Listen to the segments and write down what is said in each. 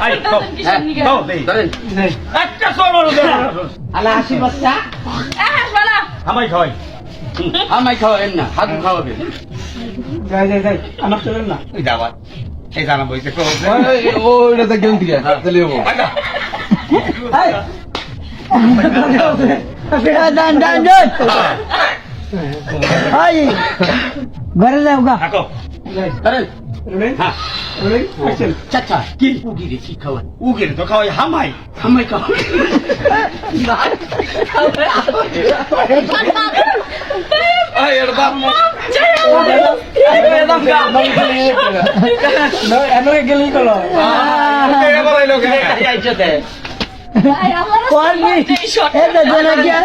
I তো দেই একটা সরো আলা হাসি বাচ্চা আমাই খাওয়াই আমায় খাওয়াবেন না হাত খাওয়াবেন যাই আমার চলেন না এই দাবা এই জানা বইতে কো ওইটা তো গেম থেকে তাহলে হবো দান হাই ঘরে যাও গা থাকো আরে হ্যাঁ চাচা কি উগিরে কি খাওয়ান উগের তো খাওয়াই হামাই আমায় খাওয়াবেন আয় এর বাপ এনে গেলি কলো কোয়ালি এটা জেনে গিয়া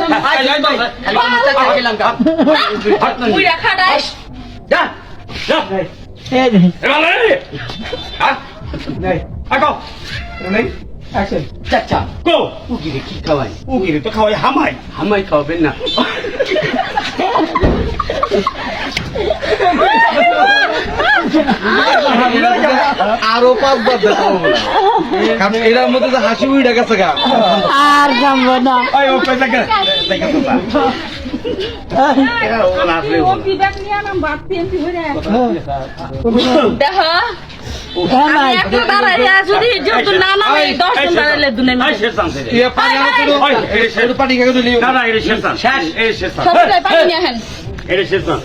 এই দে থাকো অ্যাকশন চাচা কো উগিরে কি খাওয়ান উগের তো খাওয়াই হামাই আমায় খাওয়াবেন না আরো 5 বার দেখাবো না কারণ এটার মধ্যে যে হাসি উইটা গেছে গা আর কামবো না ওই ও কই থাকে দেখো তো এরা ও না আসলে ও আই শেষ চান্স ইয়ে পানি আনো তো ওই এই শেষ পানি খাইতে দিলি না না এই শেষ চান্স শেষ এই শেষ চান্স এই শেষ চান্স